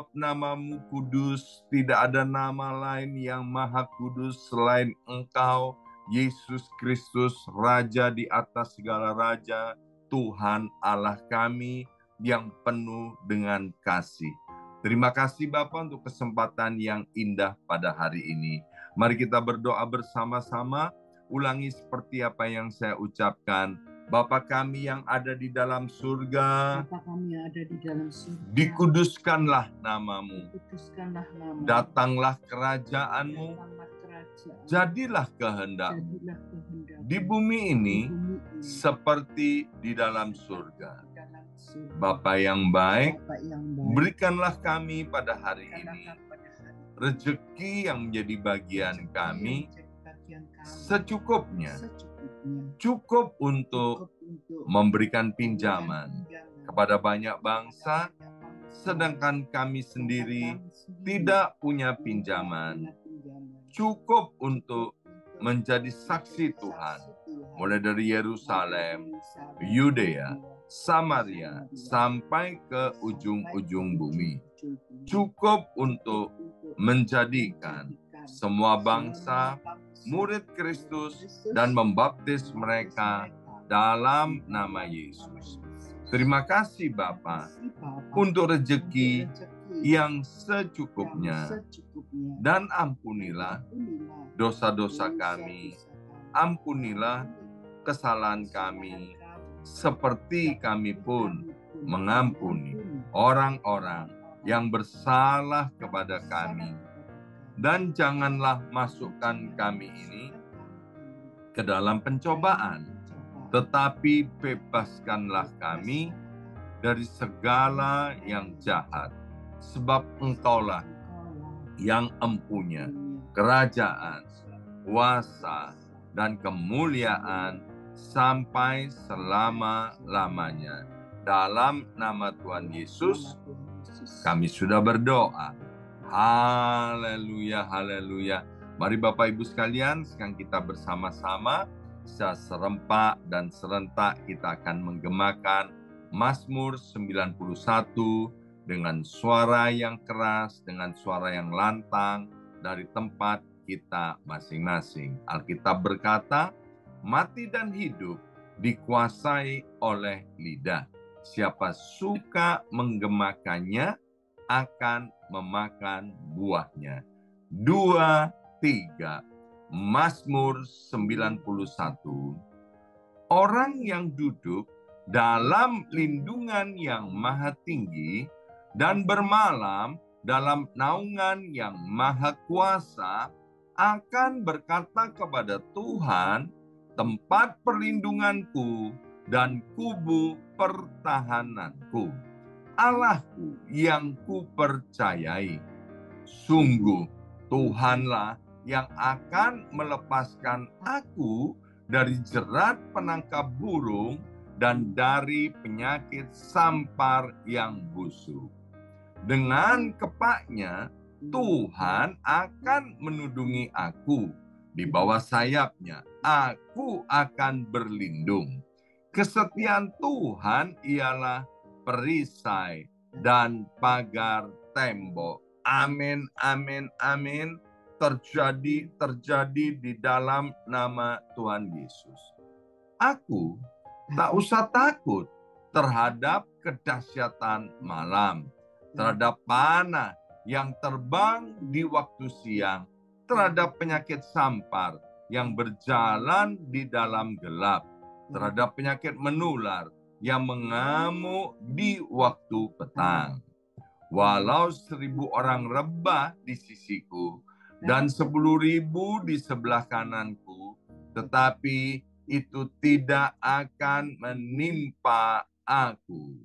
sebab nama-Mu kudus, tidak ada nama lain yang maha kudus selain Engkau, Yesus Kristus, Raja di atas segala raja, Tuhan Allah kami yang penuh dengan kasih. Terima kasih Bapa untuk kesempatan yang indah pada hari ini. Mari kita berdoa bersama-sama, ulangi seperti apa yang saya ucapkan. Bapa kami yang ada di dalam surga, Bapa kami yang ada di dalam surga, dikuduskanlah nama-Mu. dikuduskanlah nama-Mu. Datanglah kerajaan-Mu, Datanglah kerajaan-Mu. jadilah kehendak-Mu Jadilah kehendak-Mu di bumi ini di bumi ini seperti di dalam surga. di dalam surga. Bapa yang baik, Bapa yang baik, berikanlah kami pada hari berikanlah ini kami pada hari ini rezeki yang menjadi bagian rezeki kami yang menjadi bagian kami secukupnya, secukupnya, cukup untuk cukup untuk memberikan pinjaman pinjaman kepada banyak bangsa, kepada banyak bangsa, sedangkan kami sendiri sedangkan kami sendiri tidak punya tidak pinjaman. punya pinjaman. Cukup untuk Untuk menjadi saksi menjadi Tuhan, saksi Tuhan. mulai dari Yerusalem, Yerusalem, Yudea, Samaria, Samaria, sampai ke sampai ujung-ujung ke bumi. ujung bumi. Cukup untuk menjadikan semua bangsa murid Kristus dan membaptis mereka dalam nama Yesus. Terima kasih Bapa untuk rezeki yang secukupnya, dan ampunilah dosa-dosa kami, ampunilah kesalahan kami, seperti kami pun mengampuni orang-orang yang bersalah kepada kami. Dan janganlah masukkan kami ini ke dalam pencobaan, tetapi bebaskanlah kami dari segala yang jahat. Sebab Engkaulah yang empunya kerajaan, kuasa, dan kemuliaan sampai selama-lamanya. Dalam nama Tuhan Yesus, kami sudah berdoa. Haleluya, haleluya. Mari Bapak Ibu sekalian, sekarang kita bersama-sama secara serempak dan serentak kita akan menggemakan Mazmur 91 dengan suara yang keras, dengan suara yang lantang dari tempat kita masing-masing. Alkitab berkata, mati dan hidup dikuasai oleh lidah. Siapa suka menggemakannya akan memakan buahnya. 2, 3. Mazmur 91. Orang yang duduk dalam lindungan yang maha tinggi dan bermalam dalam naungan yang maha kuasa akan berkata kepada Tuhan, tempat perlindunganku dan kubu pertahananku, Allahku yang kupercayai. Sungguh Tuhanlah yang akan melepaskan aku dari jerat penangkap burung dan dari penyakit sampar yang busuk. Dengan kepaknya Tuhan akan menudungi aku. Di bawah sayapnya aku akan berlindung. Kesetiaan Tuhan ialah perisai dan pagar tembok. Amin, amin, amin. Terjadi di dalam nama Tuhan Yesus. Aku tak usah takut terhadap kedahsyatan malam, terhadap panah yang terbang di waktu siang, terhadap penyakit sampar yang berjalan di dalam gelap, terhadap penyakit menular yang mengamuk di waktu petang. Walau 1.000 orang rebah di sisiku dan 10.000 di sebelah kananku, tetapi itu tidak akan menimpa aku.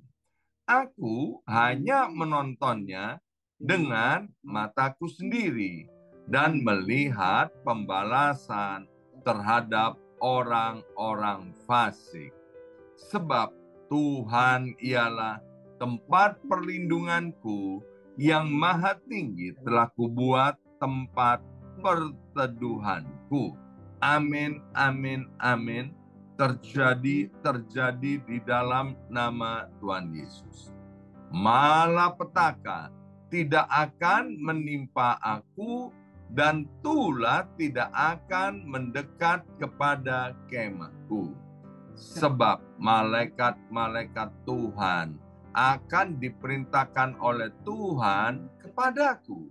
Aku hanya menontonnya dengan mataku sendiri dan melihat pembalasan terhadap orang-orang fasik. Sebab Tuhan ialah tempat perlindunganku, yang maha tinggi telah kubuat tempat perteduhanku. Amin, amin, amin. Terjadi di dalam nama Tuhan Yesus. Malapetaka tidak akan menimpa aku, dan tulah tidak akan mendekat kepada kemahku. Sebab malaikat-malaikat Tuhan akan diperintahkan oleh Tuhan kepadaku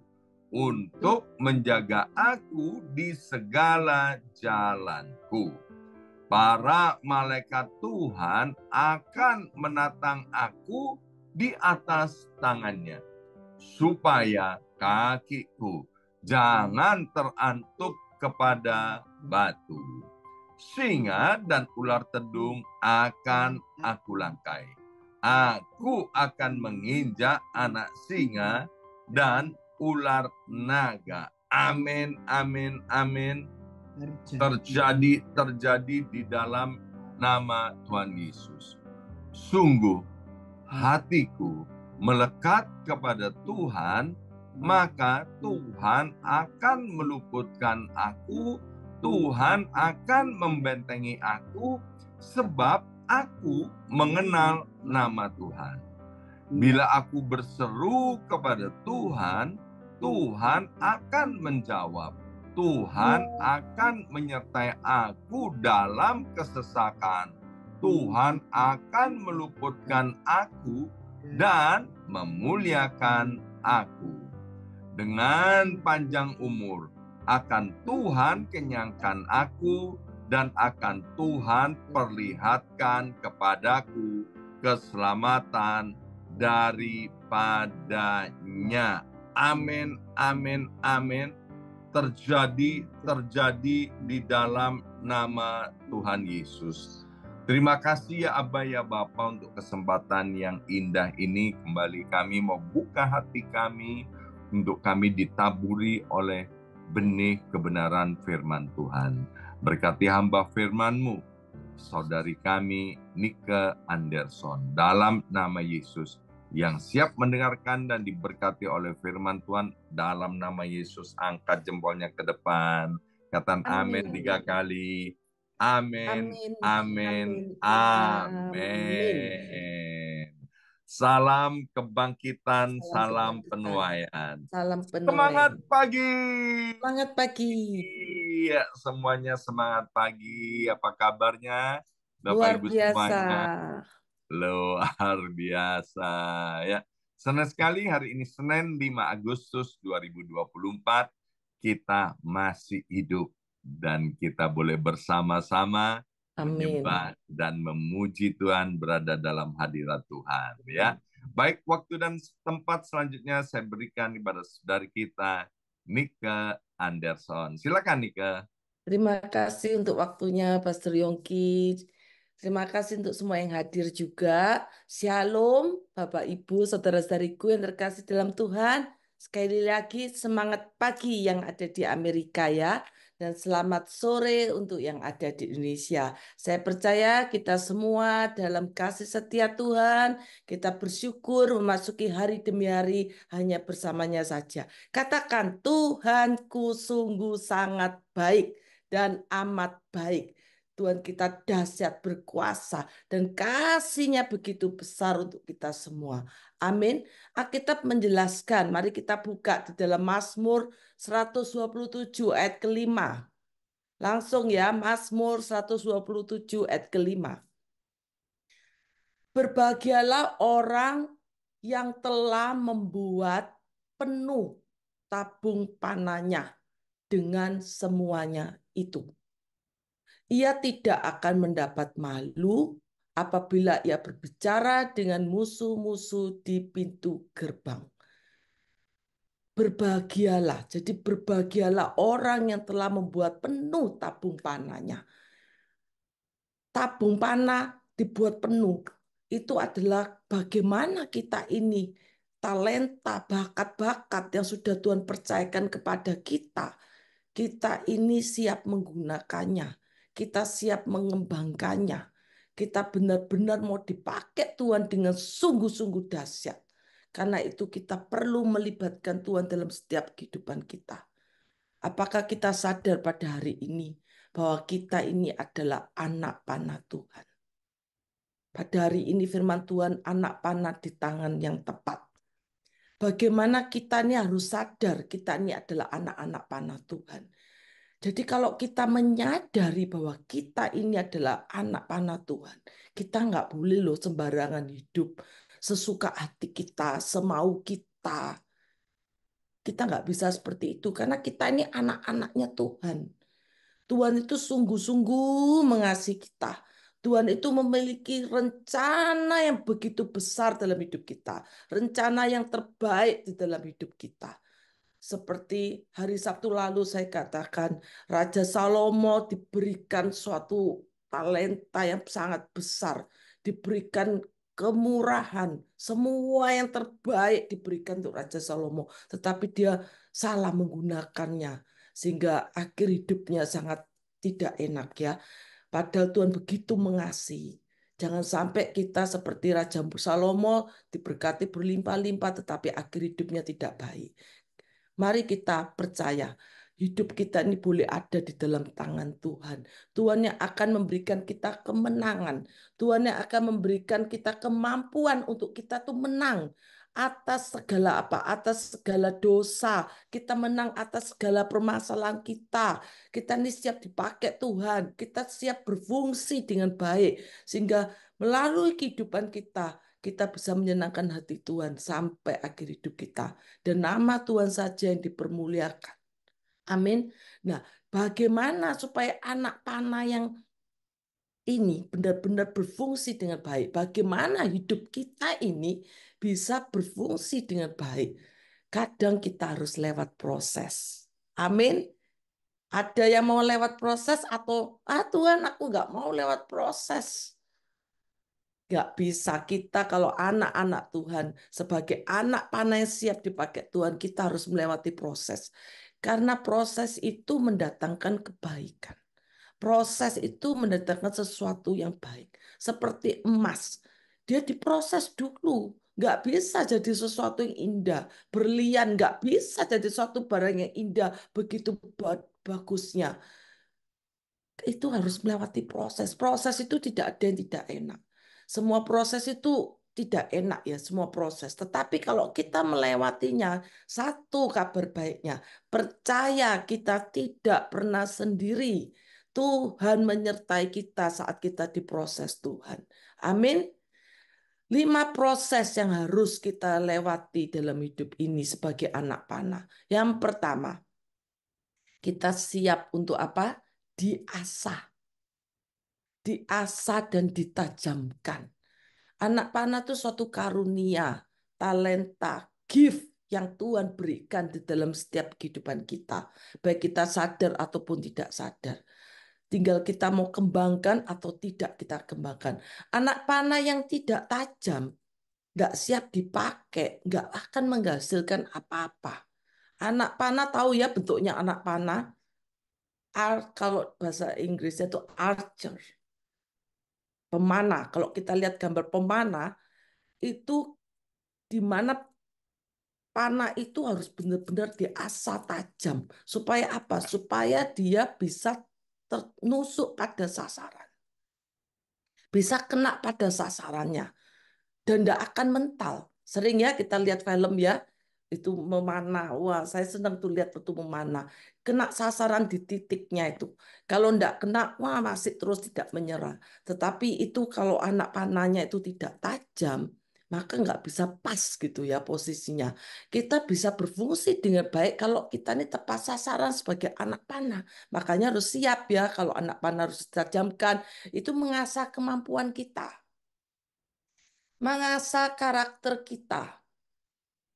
untuk menjaga aku di segala jalanku. Para malaikat Tuhan akan menatang aku di atas tangannya, supaya kakiku jangan terantuk kepada batu. Singa dan ular tedung akan aku langkai. Aku akan menginjak anak singa dan ular naga. Amin, amin, amin. Terjadi di dalam nama Tuhan Yesus. Sungguh hatiku melekat kepada Tuhan, maka Tuhan akan meluputkan aku, Tuhan akan membentengi aku, sebab aku mengenal nama Tuhan. Bila aku berseru kepada Tuhan, Tuhan akan menjawab. Tuhan akan menyertai aku dalam kesesakan. Tuhan akan meluputkan aku dan memuliakan aku. Dengan panjang umur akan Tuhan kenyangkan aku, dan akan Tuhan perlihatkan kepadaku keselamatan daripadanya. Amin, amin, amin. Terjadi di dalam nama Tuhan Yesus. Terima kasih ya Abba ya Bapa untuk kesempatan yang indah ini. Kembali kami mau buka hati kami untuk kami ditaburi oleh benih kebenaran firman Tuhan. Berkati hamba firman-Mu, saudari kami Nike Anderson, dalam nama Yesus, yang siap mendengarkan dan diberkati oleh firman Tuhan. Dalam nama Yesus, angkat jempolnya ke depan. Katakan amin 3 kali. Amin, amin, amin. Salam kebangkitan, salam penuaian. Salam Semangat penuaian. pagi. Semangat pagi. Iya, semuanya semangat pagi. Apa kabarnya? Bapak Luar Ibu biasa. semuanya. Luar biasa ya. Senang sekali hari ini Senin 5 Agustus 2024 kita masih hidup dan kita boleh bersama-sama Amin. menyembah dan memuji Tuhan, berada dalam hadirat Tuhan ya. Baik, waktu dan tempat selanjutnya saya berikan kepada saudari kita Nika Anderson. Silakan Nika. Terima kasih untuk waktunya Pastor Yongki. Terima kasih untuk semua yang hadir juga. Shalom Bapak Ibu, saudara-saudariku yang terkasih dalam Tuhan. Sekali lagi semangat pagi yang ada di Amerika ya. Dan selamat sore untuk yang ada di Indonesia. Saya percaya kita semua dalam kasih setia Tuhan. Kita bersyukur memasuki hari demi hari hanya bersamanya saja. Katakan, Tuhanku sungguh sangat baik dan amat baik. Tuhan kita dahsyat berkuasa dan kasih-Nya begitu besar untuk kita semua. Amin. Alkitab menjelaskan, mari kita buka di dalam Mazmur 127 ayat kelima. Langsung ya, Mazmur 127 ayat kelima. Berbahagialah orang yang telah membuat penuh tabung panahnya dengan semuanya itu. Ia tidak akan mendapat malu apabila ia berbicara dengan musuh-musuh di pintu gerbang. Berbahagialah, jadi berbahagialah orang yang telah membuat penuh tabung panahnya. Tabung panah dibuat penuh. Itu adalah bagaimana kita ini, talenta, bakat-bakat yang sudah Tuhan percayakan kepada kita. Kita ini siap menggunakannya. Kita siap mengembangkannya. Kita benar-benar mau dipakai Tuhan dengan sungguh-sungguh dahsyat. Karena itu kita perlu melibatkan Tuhan dalam setiap kehidupan kita. Apakah kita sadar pada hari ini bahwa kita ini adalah anak panah Tuhan? Pada hari ini firman Tuhan, anak panah di tangan yang tepat. Bagaimana kita ini harus sadar kita ini adalah anak-anak panah Tuhan. Jadi kalau kita menyadari bahwa kita ini adalah anak panah Tuhan, kita nggak boleh loh sembarangan hidup sesuka hati kita, semau kita. Kita nggak bisa seperti itu karena kita ini anak-anaknya Tuhan. Tuhan itu sungguh-sungguh mengasihi kita. Tuhan itu memiliki rencana yang begitu besar dalam hidup kita. Rencana yang terbaik di dalam hidup kita. Seperti hari Sabtu lalu saya katakan, Raja Salomo diberikan suatu talenta yang sangat besar, diberikan kemurahan, semua yang terbaik diberikan untuk Raja Salomo, tetapi dia salah menggunakannya, sehingga akhir hidupnya sangat tidak enak ya. Padahal Tuhan begitu mengasihi. Jangan sampai kita seperti Raja Salomo diberkati berlimpah-limpah, tetapi akhir hidupnya tidak baik. Mari kita percaya hidup kita ini boleh ada di dalam tangan Tuhan. Tuhan yang akan memberikan kita kemenangan. Tuhan yang akan memberikan kita kemampuan untuk kita tuh menang atas segala apa? Atas segala dosa. Kita menang atas segala permasalahan kita. Kita ini siap dipakai Tuhan. Kita siap berfungsi dengan baik. Sehingga melalui kehidupan kita, kita bisa menyenangkan hati Tuhan sampai akhir hidup kita. Dan nama Tuhan saja yang dipermuliakan. Amin. Nah, bagaimana supaya anak panah yang ini benar-benar berfungsi dengan baik? Bagaimana hidup kita ini bisa berfungsi dengan baik? Kadang kita harus lewat proses. Amin. Ada yang mau lewat proses atau, Tuhan aku nggak mau lewat proses. Gak bisa kita kalau anak-anak Tuhan sebagai anak panah yang siap dipakai Tuhan, kita harus melewati proses. Karena proses itu mendatangkan kebaikan. Proses itu mendatangkan sesuatu yang baik. Seperti emas. Dia diproses dulu. Gak bisa jadi sesuatu yang indah. Berlian gak bisa jadi suatu barang yang indah. Begitu bagusnya. Itu harus melewati proses. Proses itu tidak ada yang tidak enak. Semua proses itu tidak enak ya, semua proses. Tetapi kalau kita melewatinya, satu kabar baiknya, percaya kita tidak pernah sendiri. Tuhan menyertai kita saat kita diproses Tuhan. Amin. 5 proses yang harus kita lewati dalam hidup ini sebagai anak panah. Yang pertama, kita siap untuk apa? Diasah. Diasah dan ditajamkan. Anak panah itu suatu karunia, talenta, gift yang Tuhan berikan di dalam setiap kehidupan kita. Baik kita sadar ataupun tidak sadar. Tinggal kita mau kembangkan atau tidak kita kembangkan. Anak panah yang tidak tajam, nggak siap dipakai, nggak akan menghasilkan apa-apa. Anak panah tahu ya bentuknya anak panah. Kalau bahasa Inggrisnya itu archer. Pemanah. Kalau kita lihat gambar pemanah, itu di mana panah itu harus benar-benar diasah tajam. Supaya apa? Supaya dia bisa ternusuk pada sasaran. Bisa kena pada sasarannya. Dan tidak akan mental. Sering ya kita lihat film ya, itu memanah. Wah, saya senang tuh lihat itu memanah. Kena sasaran di titiknya itu. Kalau tidak kena, wah masih terus tidak menyerah. Tetapi itu kalau anak panahnya itu tidak tajam, maka nggak bisa pas gitu ya posisinya. Kita bisa berfungsi dengan baik kalau kita ini tepat sasaran sebagai anak panah. Makanya harus siap ya kalau anak panah harus ditajamkan. Itu mengasah kemampuan kita, mengasah karakter kita.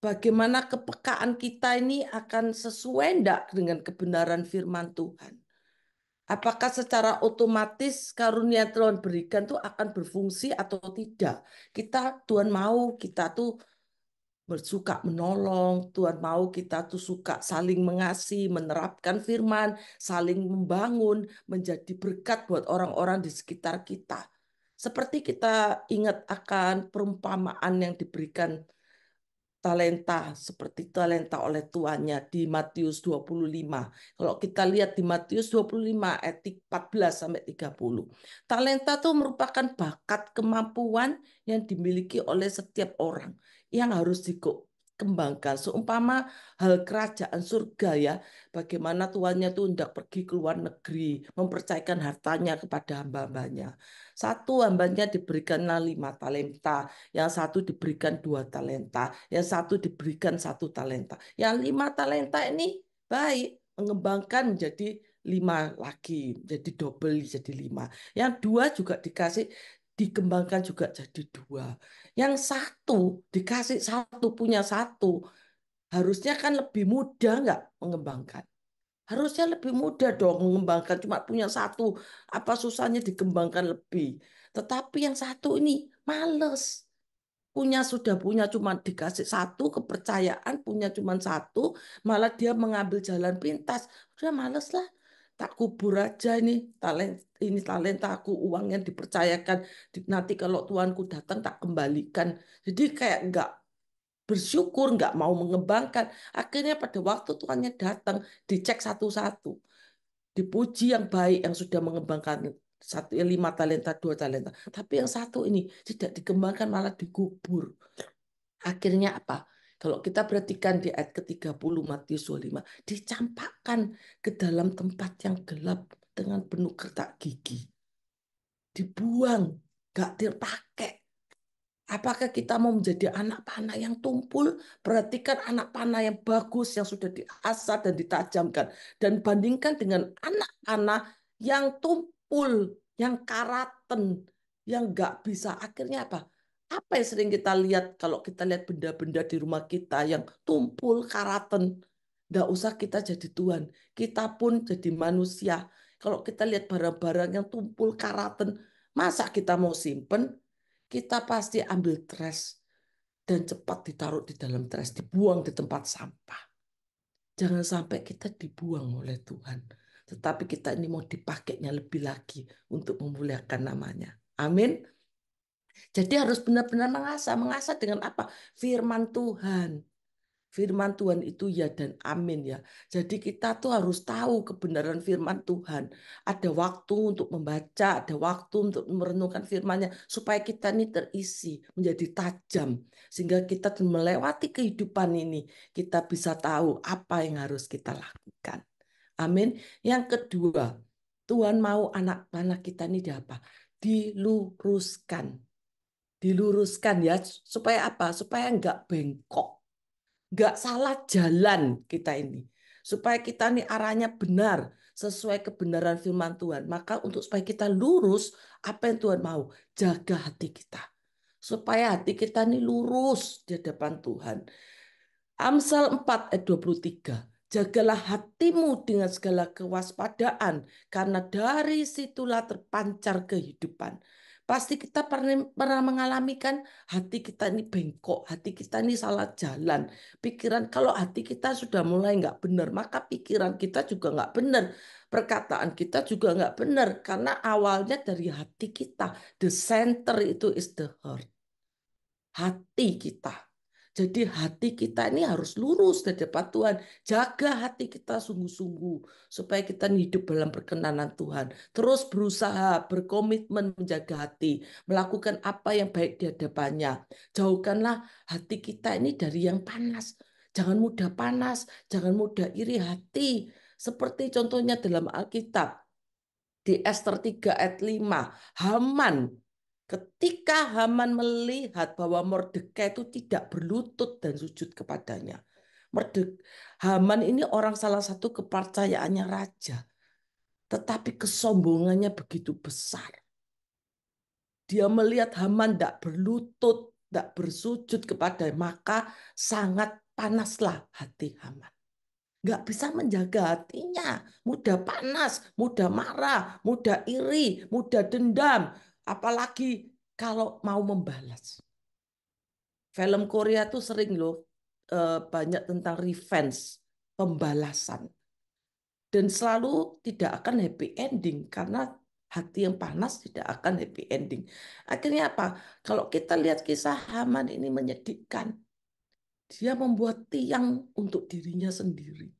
Bagaimana kepekaan kita ini akan sesuai enggak dengan kebenaran firman Tuhan? Apakah secara otomatis karunia Tuhan berikan tuh akan berfungsi atau tidak? Tuhan mau kita tuh bersuka menolong, Tuhan mau kita tuh suka saling mengasihi, menerapkan firman, saling membangun, menjadi berkat buat orang-orang di sekitar kita. Seperti kita ingat akan perumpamaan yang diberikan talenta seperti talenta oleh tuannya di Matius 25. Kalau kita lihat di Matius 25 ayat 14 sampai 30. Talenta itu merupakan bakat kemampuan yang dimiliki oleh setiap orang yang harus dikembangkan. Seumpama hal kerajaan surga ya, bagaimana tuannya itu hendak pergi ke luar negeri, mempercayakan hartanya kepada hamba-hambanya. Satu hambanya diberikanlah 5 talenta, yang satu diberikan 2 talenta, yang satu diberikan 1 talenta. Yang 5 talenta ini baik, mengembangkan menjadi 5 lagi, jadi double jadi 5. Yang 2 juga dikasih, dikembangkan juga jadi 2. Yang satu dikasih 1, punya 1, harusnya kan lebih mudah nggak mengembangkan? Harusnya lebih mudah dong mengembangkan, cuma punya 1, apa susahnya dikembangkan lebih? Tetapi yang satu ini males. Sudah punya cuma dikasih 1, kepercayaan punya cuma 1, malah dia mengambil jalan pintas. Udah males lah, tak kubur aja ini talenta aku, uang yang dipercayakan. Nanti kalau tuanku datang tak kembalikan. Jadi kayak nggak bersyukur, nggak mau mengembangkan. Akhirnya pada waktu tuannya datang, dicek satu-satu, dipuji yang baik yang sudah mengembangkan 5 talenta, 2 talenta. Tapi yang satu ini tidak dikembangkan, malah dikubur. Akhirnya apa? Kalau kita perhatikan di ayat ke-30 Matius 25, dicampakkan ke dalam tempat yang gelap dengan penuh kertak gigi. Dibuang, gak dipakai. Apakah kita mau menjadi anak panah yang tumpul? Perhatikan anak panah yang bagus, yang sudah diasah dan ditajamkan. Dan bandingkan dengan anak panah yang tumpul, yang karaten, yang nggak bisa. Akhirnya apa? Apa yang sering kita lihat kalau kita lihat benda-benda di rumah kita yang tumpul, karaten. Nggak usah kita jadi Tuhan. Kita pun jadi manusia. Kalau kita lihat barang-barang yang tumpul, karaten, masa kita mau simpen? Kita pasti ambil trash dan cepat ditaruh di dalam trash, dibuang di tempat sampah. Jangan sampai kita dibuang oleh Tuhan, tetapi kita ini mau dipakainya lebih lagi untuk memuliakan namanya. Amin. Jadi harus benar-benar mengasah. Mengasah dengan apa? Firman Tuhan. Firman Tuhan itu ya dan amin ya. Jadi kita tuh harus tahu kebenaran firman Tuhan. Ada waktu untuk membaca, ada waktu untuk merenungkan firman-Nya supaya kita ini terisi, menjadi tajam. Sehingga kita melewati kehidupan ini, kita bisa tahu apa yang harus kita lakukan. Amin. Yang kedua, Tuhan mau anak-anak kita ini di apa? Diluruskan. Diluruskan ya, supaya apa? Supaya enggak bengkok, nggak salah jalan kita ini. Supaya kita ini arahnya benar, sesuai kebenaran firman Tuhan. Maka untuk supaya kita lurus, apa yang Tuhan mau? Jaga hati kita. Supaya hati kita ini lurus di hadapan Tuhan. Amsal 4 ayat 23. Jagalah hatimu dengan segala kewaspadaan, karena dari situlah terpancar kehidupan. Pasti kita pernah mengalami kan, hati kita ini bengkok, hati kita ini salah jalan. Pikiran, kalau hati kita sudah mulai nggak benar, maka pikiran kita juga nggak benar. Perkataan kita juga nggak benar, karena awalnya dari hati kita. The center itu is the heart. Hati kita. Jadi hati kita ini harus lurus di hadapan Tuhan. Jaga hati kita sungguh-sungguh supaya kita hidup dalam perkenanan Tuhan. Terus berusaha, berkomitmen menjaga hati, melakukan apa yang baik di hadapannya. Jauhkanlah hati kita ini dari yang panas. Jangan mudah panas, jangan mudah iri hati. Seperti contohnya dalam Alkitab di Ester 3 ayat 5, Haman. Ketika Haman melihat bahwa Mordekai itu tidak berlutut dan sujud kepadanya. Haman ini orang salah satu kepercayaannya raja. Tetapi kesombongannya begitu besar. Dia melihat Haman tidak berlutut, tidak bersujud kepadanya. Maka sangat panaslah hati Haman. Nggak bisa menjaga hatinya. Mudah panas, mudah marah, mudah iri, mudah dendam. Apalagi kalau mau membalas. Film Korea tuh sering loh banyak tentang revenge, pembalasan. Dan selalu tidak akan happy ending karena hati yang panas tidak akan happy ending. Akhirnya apa? Kalau kita lihat kisah Haman ini menyedihkan. Dia membuat tiang untuk dirinya sendiri.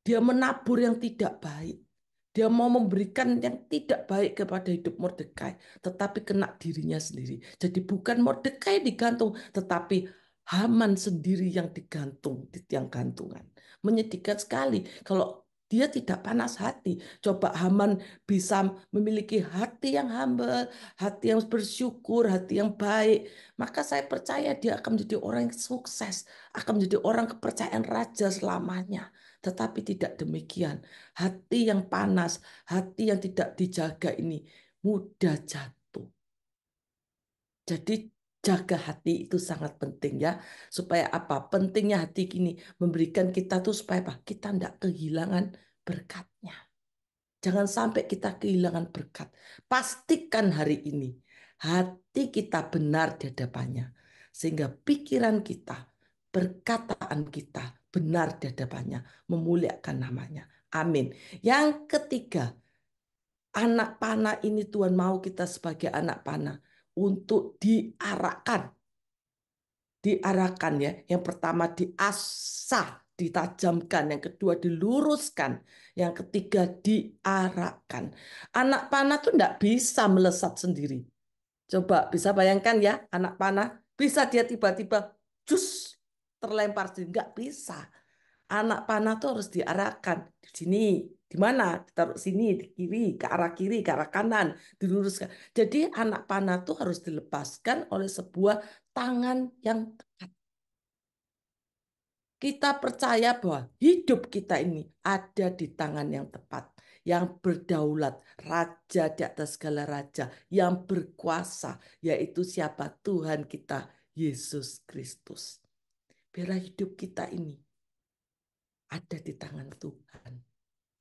Dia menabur yang tidak baik. Dia mau memberikan yang tidak baik kepada hidup Mordekai, tetapi kena dirinya sendiri. Jadi bukan Mordekai digantung, tetapi Haman sendiri yang digantung di tiang gantungan. Menyedihkan sekali kalau dia tidak panas hati. Coba Haman bisa memiliki hati yang humble, hati yang bersyukur, hati yang baik. Maka saya percaya dia akan menjadi orang yang sukses, akan menjadi orang kepercayaan raja selamanya. Tetapi tidak demikian. Hati yang panas, hati yang tidak dijaga ini mudah jatuh. Jadi jaga hati itu sangat penting ya. Supaya apa? Pentingnya hati gini, memberikan kita tuh supaya apa? Kita tidak kehilangan berkatnya. Jangan sampai kita kehilangan berkat. Pastikan hari ini hati kita benar di hadapannya. Sehingga pikiran kita, perkataan kita benar di hadapannya. Memuliakan namanya. Amin. Yang ketiga, anak panah ini Tuhan mau kita sebagai anak panah untuk diarahkan. Diarahkan ya. Yang pertama diasah, ditajamkan. Yang kedua diluruskan. Yang ketiga diarahkan. Anak panah tuh enggak bisa melesat sendiri. Coba bisa bayangkan ya, anak panah bisa dia tiba-tiba jus terlempar sendiri. Enggak bisa. Anak panah tuh harus diarahkan di sini, di mana? Ditaruh sini, di kiri, ke arah kanan, diluruskan. Jadi anak panah tuh harus dilepaskan oleh sebuah tangan yang tepat. Kita percaya bahwa hidup kita ini ada di tangan yang tepat, yang berdaulat, raja di atas segala raja, yang berkuasa, yaitu siapa? Tuhan kita, Yesus Kristus. Biarlah hidup kita ini ada di tangan Tuhan.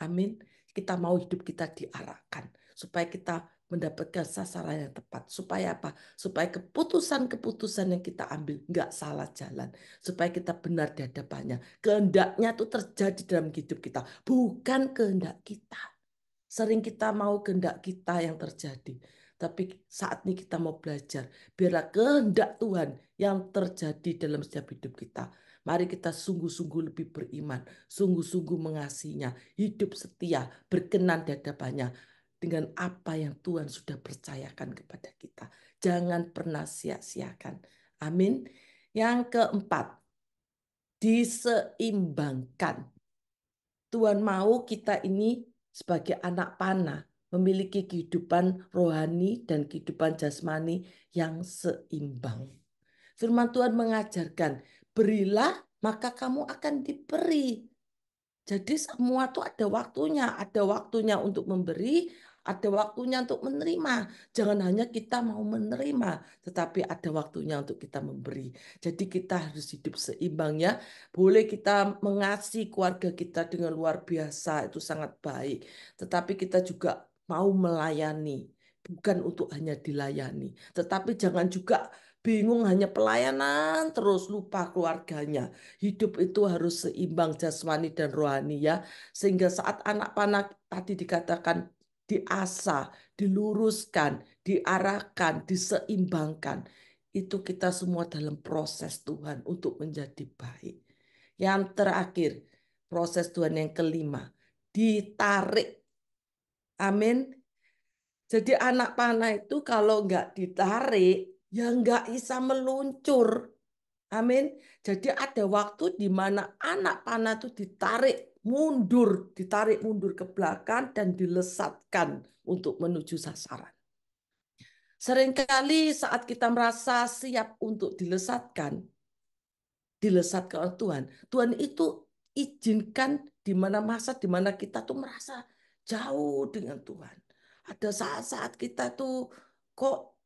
Amin. Kita mau hidup kita diarahkan supaya kita mendapatkan sasaran yang tepat. Supaya apa? Supaya keputusan-keputusan yang kita ambil nggak salah jalan. Supaya kita benar di hadapannya. Kehendaknya itu terjadi dalam hidup kita. Bukan kehendak kita. Sering kita mau kehendak kita yang terjadi. Tapi saat ini kita mau belajar. Biarlah kehendak Tuhan yang terjadi dalam setiap hidup kita. Mari kita sungguh-sungguh lebih beriman. Sungguh-sungguh mengasihinya. Hidup setia, berkenan di hadapannya. Dengan apa yang Tuhan sudah percayakan kepada kita. Jangan pernah sia-siakan. Amin. Yang keempat, diseimbangkan. Tuhan mau kita ini sebagai anak panah memiliki kehidupan rohani dan kehidupan jasmani yang seimbang. Firman Tuhan mengajarkan, berilah maka kamu akan diberi. Jadi semua tuh ada waktunya untuk memberi, ada waktunya untuk menerima. Jangan hanya kita mau menerima, tetapi ada waktunya untuk kita memberi. Jadi kita harus hidup seimbang ya. Boleh kita mengasihi keluarga kita dengan luar biasa, itu sangat baik. Tetapi kita juga mau melayani, bukan untuk hanya dilayani. Tetapi jangan juga bingung hanya pelayanan terus lupa keluarganya. Hidup itu harus seimbang jasmani dan rohani ya. Sehingga saat anak panah tadi dikatakan diasah, diluruskan, diarahkan, diseimbangkan. Itu kita semua dalam proses Tuhan untuk menjadi baik. Yang terakhir, proses Tuhan yang kelima, ditarik. Amin. Jadi anak panah itu kalau nggak ditarik, ya nggak bisa meluncur. Amin. Jadi ada waktu di mana anak panah itu ditarik mundur ke belakang dan dilesatkan untuk menuju sasaran. Seringkali saat kita merasa siap untuk dilesatkan oleh Tuhan, Tuhan itu izinkan di mana masa di mana kita tuh merasa jauh dengan Tuhan. Ada saat-saat kita tuh kok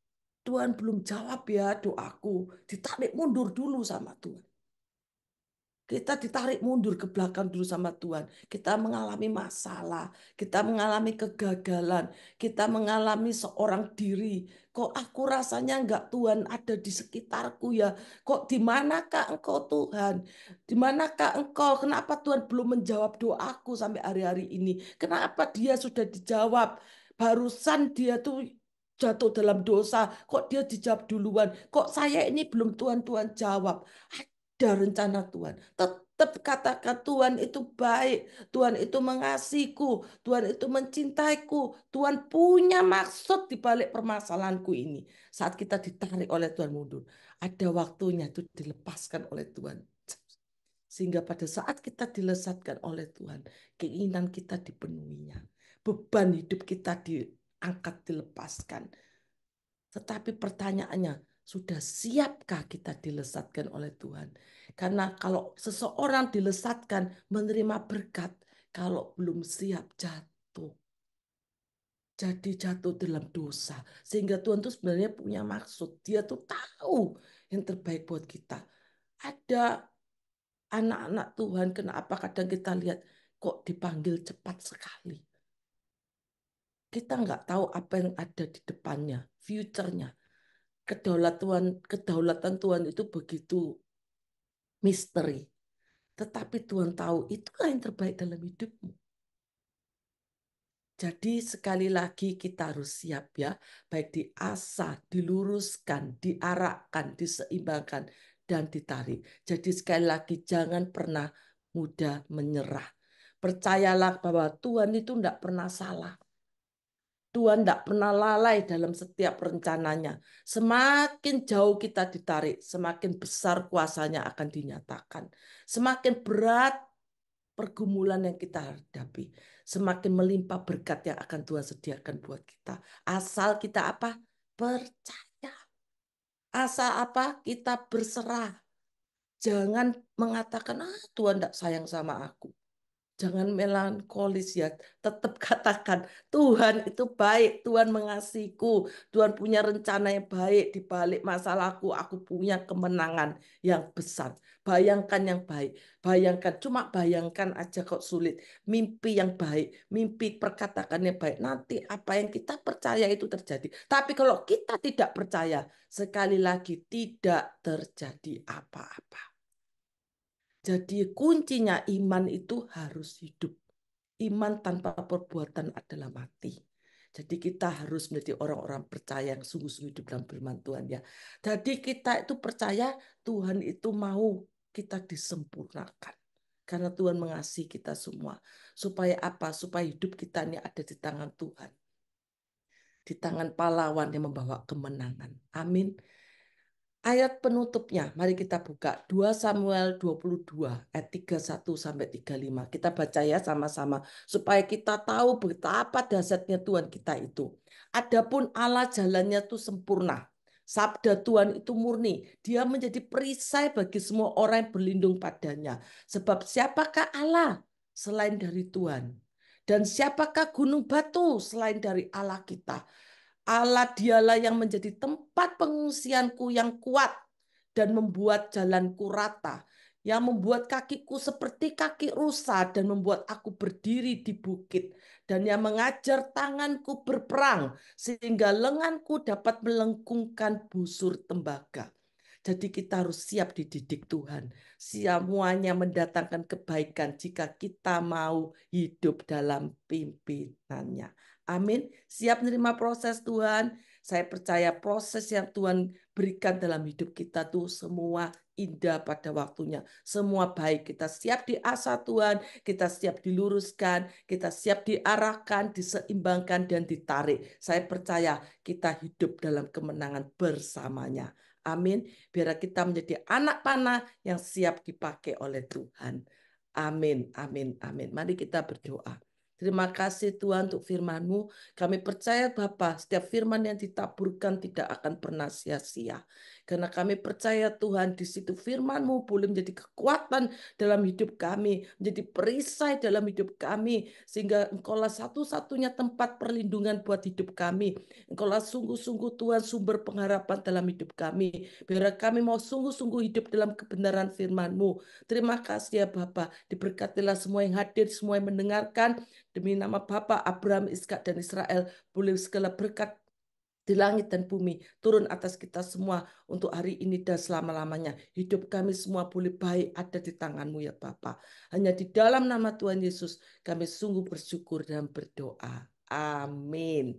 Tuhan belum jawab ya doaku, ditarik mundur dulu sama Tuhan. Kita ditarik mundur ke belakang dulu sama Tuhan. Kita mengalami masalah, kita mengalami kegagalan, kita mengalami seorang diri. Kok aku rasanya enggak Tuhan ada di sekitarku ya? Kok di manakah Engkau Tuhan? Di manakah Engkau? Kenapa Tuhan belum menjawab doaku sampai hari-hari ini? Kenapa dia sudah dijawab? Barusan dia tuh jatuh dalam dosa. Kok dia dijawab duluan? Kok saya ini belum Tuhan jawab? Ada rencana Tuhan. tetap katakan Tuhan itu baik, Tuhan itu mengasihiku, Tuhan itu mencintaiku, Tuhan punya maksud di balik permasalahanku ini. Saat kita ditarik oleh Tuhan mundur, ada waktunya itu dilepaskan oleh Tuhan. Sehingga pada saat kita dilesatkan oleh Tuhan, keinginan kita dipenuhinya. Beban hidup kita diangkat, dilepaskan. Tetapi pertanyaannya, sudah siapkah kita dilesatkan oleh Tuhan? Karena kalau seseorang dilesatkan menerima berkat, kalau belum siap jatuh. Jadi jatuh dalam dosa. Sehingga Tuhan tuh sebenarnya punya maksud. Dia tuh tahu yang terbaik buat kita. Ada anak-anak Tuhan, kenapa kadang kita lihat kok dipanggil cepat sekali. Kita nggak tahu apa yang ada di depannya, future-nya. Kedaulatan Tuhan itu begitu misteri. Tetapi Tuhan tahu itulah yang terbaik dalam hidupmu. Jadi sekali lagi kita harus siap ya, baik diasah, diluruskan, diarahkan, diseimbangkan, dan ditarik. Jadi sekali lagi jangan pernah mudah menyerah. Percayalah bahwa Tuhan itu tidak pernah salah. Tuhan tidak pernah lalai dalam setiap rencananya. Semakin jauh kita ditarik, semakin besar kuasanya akan dinyatakan. Semakin berat pergumulan yang kita hadapi, semakin melimpah berkat yang akan Tuhan sediakan buat kita. Asal kita apa? Percaya. Asal apa? Kita berserah. Jangan mengatakan, Tuhan tidak sayang sama aku. Jangan melankolis ya, tetap katakan Tuhan itu baik, Tuhan mengasihiku, Tuhan punya rencana yang baik di balik masalahku, aku punya kemenangan yang besar. Bayangkan yang baik, bayangkan, cuma bayangkan aja kok sulit. Mimpi yang baik, mimpi perkatakan yang baik, nanti apa yang kita percaya itu terjadi. Tapi kalau kita tidak percaya, sekali lagi tidak terjadi apa-apa. Jadi kuncinya iman itu harus hidup. Iman tanpa perbuatan adalah mati. Jadi kita harus menjadi orang-orang percaya yang sungguh-sungguh hidup dalam firman Tuhan ya. Jadi kita itu percaya Tuhan itu mau kita disempurnakan. Karena Tuhan mengasihi kita semua. Supaya apa? Supaya hidup kita ini ada di tangan Tuhan. Di tangan pahlawan yang membawa kemenangan. Amin. Ayat penutupnya, mari kita buka 2 Samuel 22 ayat 31 sampai 35. Kita baca ya sama-sama supaya kita tahu betapa dahsyatnya Tuhan kita itu. Adapun Allah jalannya itu sempurna. Sabda Tuhan itu murni. Dia menjadi perisai bagi semua orang yang berlindung padanya. Sebab siapakah Allah selain dari Tuhan? Dan siapakah gunung batu selain dari Allah kita? Allah dialah yang menjadi tempat pengungsianku yang kuat dan membuat jalanku rata, yang membuat kakiku seperti kaki rusa dan membuat aku berdiri di bukit, dan yang mengajar tanganku berperang sehingga lenganku dapat melengkungkan busur tembaga. Jadi kita harus siap dididik Tuhan. Semuanya mendatangkan kebaikan jika kita mau hidup dalam pimpinannya. Amin. Siap menerima proses Tuhan. Saya percaya proses yang Tuhan berikan dalam hidup kita tuh semua indah pada waktunya. Semua baik. Kita siap diasah Tuhan. Kita siap diluruskan. Kita siap diarahkan, diseimbangkan, dan ditarik. Saya percaya kita hidup dalam kemenangan bersamanya. Amin. Biar kita menjadi anak panah yang siap dipakai oleh Tuhan. Amin, amin, amin. Mari kita berdoa. Terima kasih Tuhan untuk firman-Mu. Kami percaya Bapa, setiap firman yang ditaburkan tidak akan pernah sia-sia. Karena kami percaya Tuhan di situ firman-Mu boleh menjadi kekuatan dalam hidup kami, menjadi perisai dalam hidup kami, sehingga Engkaulah satu-satunya tempat perlindungan buat hidup kami. Engkaulah sungguh-sungguh Tuhan sumber pengharapan dalam hidup kami. Biar kami mau sungguh-sungguh hidup dalam kebenaran firman-Mu. Terima kasih ya Bapa. Diberkatilah semua yang hadir, semua yang mendengarkan. Demi nama Bapa Abraham, Ishak dan Israel, boleh segala berkat di langit dan bumi turun atas kita semua untuk hari ini dan selama-lamanya. Hidup kami semua boleh baik ada di tangan-Mu ya Bapa. Hanya di dalam nama Tuhan Yesus kami sungguh bersyukur dan berdoa. Amin.